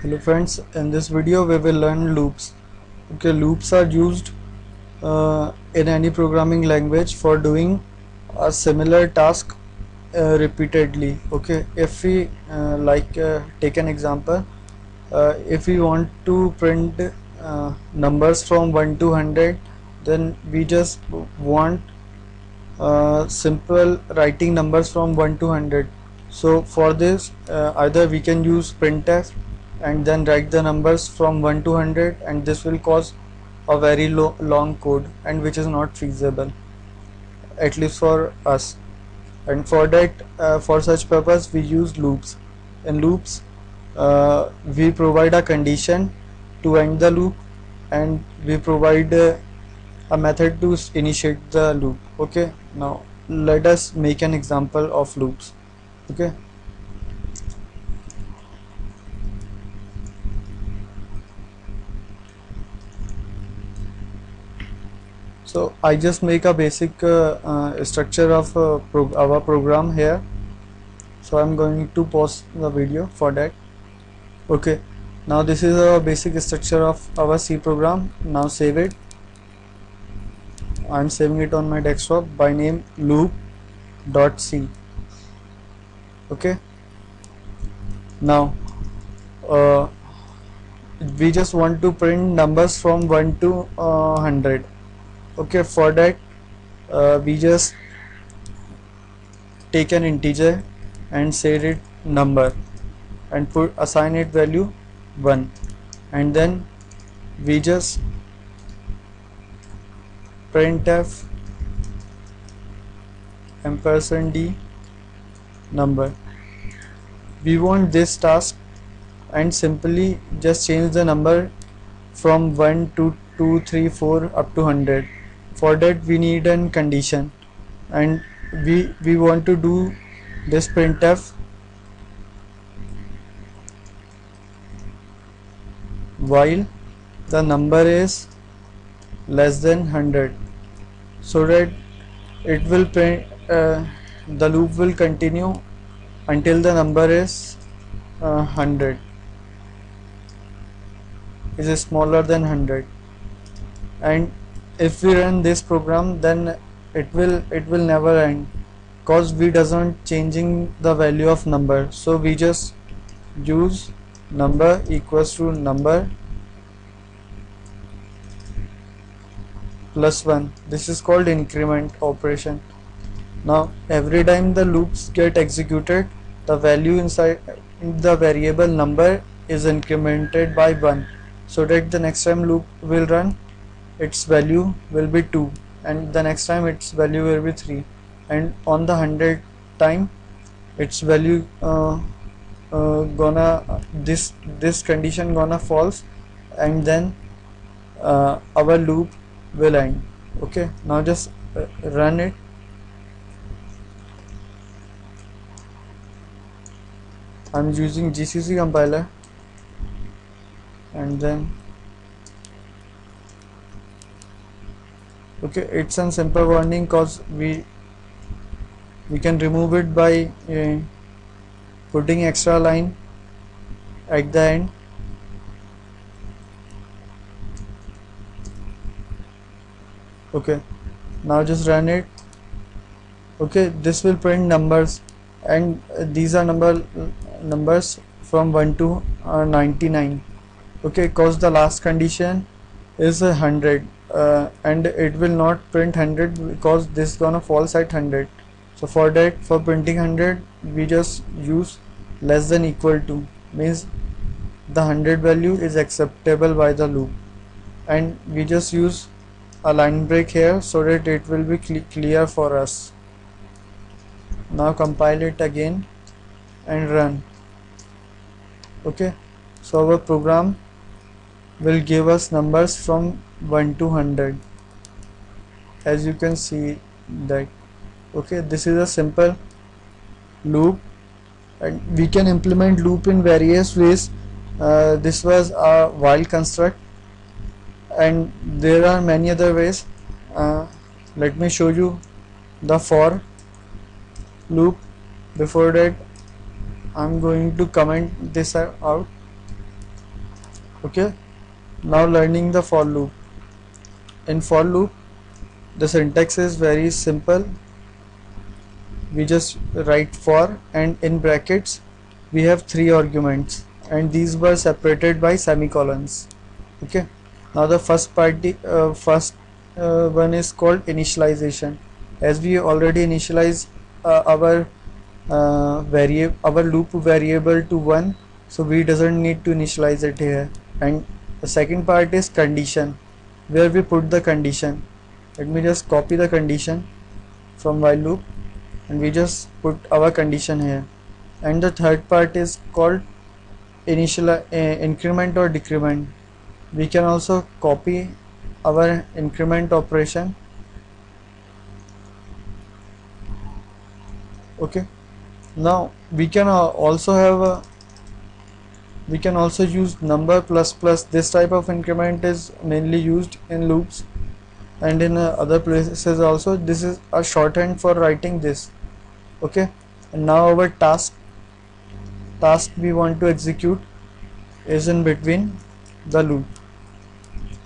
Hello friends, in this video we will learn loops. Okay, loops are used in any programming language for doing a similar task repeatedly. Okay, if we take an example, if we want to print numbers from 1 to 100, then we just want simple writing numbers from 1 to 100. So for this either we can use printf and then write the numbers from 1 to 100, and this will cause a very long code, and which is not feasible, at least for us. And for that for such purpose we use loops. In loops we provide a condition to end the loop, and we provide a method to initiate the loop. Okay, now let us make an example of loops. Okay, so I just make a basic structure of our program here, so I'm going to pause the video for that. Okay, now this is a basic structure of our C program. Now save it. I'm saving it on my desktop by name loop.c. okay, now we just want to print numbers from 1 to 100. Okay, for that we just take an integer and set it number and assign it value 1, and then we just printf %d number. We want this task and simply just change the number from 1 to 2, 3, 4 up to 100. For that we need a condition, and we want to do this printf while the number is less than 100, so that it will print the loop will continue until the number is 100 is smaller than 100. And if we run this program, then it will never end, cause we doesn't changing the value of number. So we just use number equals to number plus 1. This is called increment operation. Now every time the loops get executed, the value inside the variable number is incremented by 1, so that the next time loop will run, its value will be 2, and the next time its value will be 3, and on the 100th time its value this condition gonna false, and then our loop will end. Okay, now just run it. I'm using GCC compiler, and then okay, it's a simple warning, cause we can remove it by putting extra line at the end. Okay, now just run it. Okay, this will print numbers, and these are numbers from 1 to 99. Okay, cause the last condition is 100, and it will not print 100 because this gonna false at 100. So for that, for printing 100, we just use less than equal to, means the 100 value is acceptable by the loop, and we just use a line break here so that it will be clear for us. Now compile it again and run. Okay, so our program will give us numbers from 1 to 100, as you can see that. Okay, this is a simple loop, and we can implement loop in various ways. This was a while construct, and there are many other ways. Let me show you the for loop. Before that, I'm going to comment this out. Okay, now learning the for loop. In for loop, the syntax is very simple. We just write for, and in brackets we have 3 arguments, and these were separated by semicolons. Okay, now the first one is called initialization. As we already initialize our loop variable to 1, so we doesn't need to initialize it here. And the second part is condition, where we put the condition. Let me just copy the condition from while loop, and we just put our condition here. And the third part is called increment or decrement. We can also copy our increment operation. Okay, now we can also use number plus plus. This type of increment is mainly used in loops and in other places also. This is a shorthand for writing this. Okay, and now our task we want to execute is in between the loop.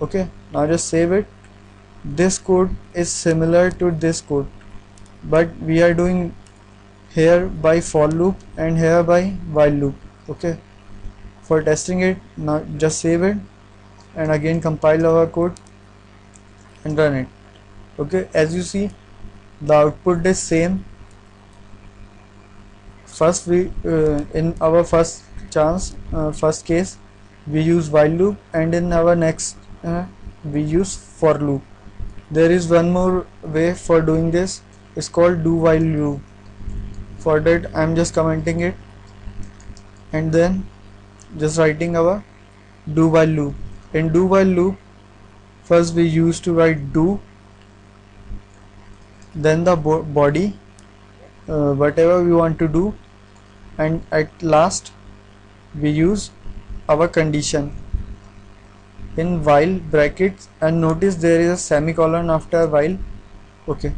Okay, now just save it. This code is similar to this code, but we are doing here by for loop and here by while loop. Okay, for testing it, now just save it and again compile our code and run it. Okay, as you see, the output is same. First we in our first case we use while loop, and in our next we use for loop. There is one more way for doing this. It's called do while loop. For that I am just commenting it and then just writing our do while loop. In do while loop, first we used to write do, then the body, whatever we want to do, and at last we use our condition in while brackets, and notice there is a semicolon after while. Okay,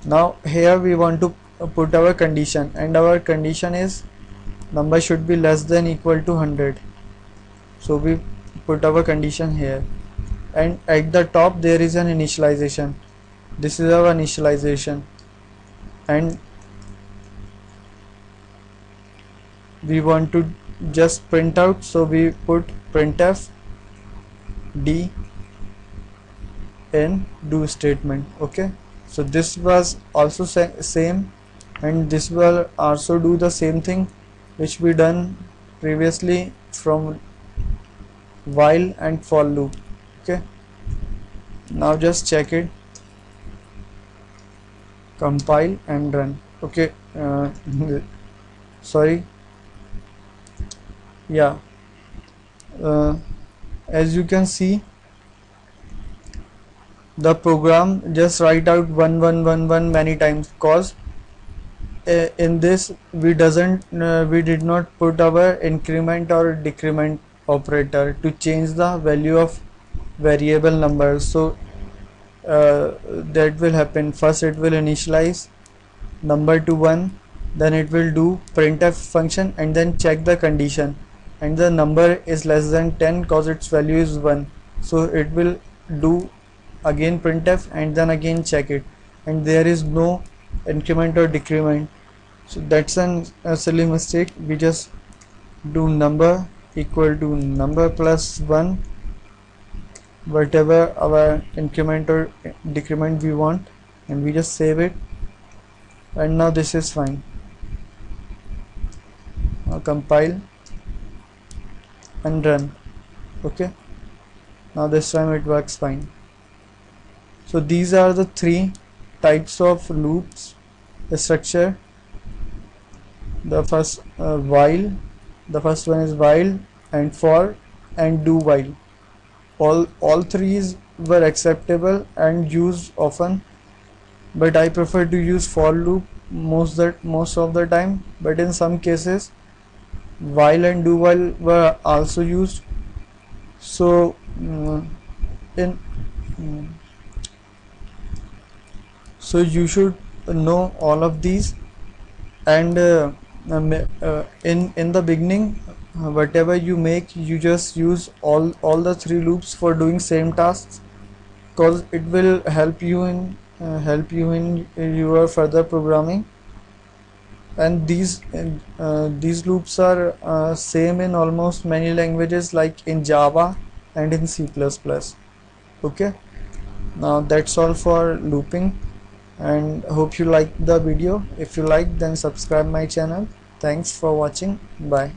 now here we want to put our condition, and our condition is number should be less than equal to 100. So we put our condition here, and at the top there is an initialization. This is our initialization, and we want to just print out, so we put printf d in do statement. Okay, so this was also same, and this will also do the same thing which we done previously from while and for loop. Okay, now just check it, compile and run. Okay, sorry, yeah, as you can see, the program just write out 1111 many times, cause in this we did not put our increment or decrement operator to change the value of variable number. So that will happen. First it will initialize number to 1, then it will do printf function and then check the condition, and the number is less than 10 cause its value is 1, so it will do again printf and then again check it, and there is no increment or decrement. So that's a silly mistake. We just do number equal to number plus 1, whatever our increment or decrement we want, and we just save it, and now this is fine. Now compile and run. Okay, now this time it works fine. So these are the 3 types of loops structure. The first while, the first one is while and for and do while. All 3 were acceptable and used often, but I prefer to use for loop most of the time, but in some cases while and do while were also used. So so you should know all of these, and in the beginning whatever you make, you just use all the three loops for doing same tasks, because it will help you in your further programming. And these loops are same in almost many languages, like in Java and in C++. Okay, now that's all for looping, and hope you like the video. If you like, then subscribe my channel. Thanks for watching. Bye.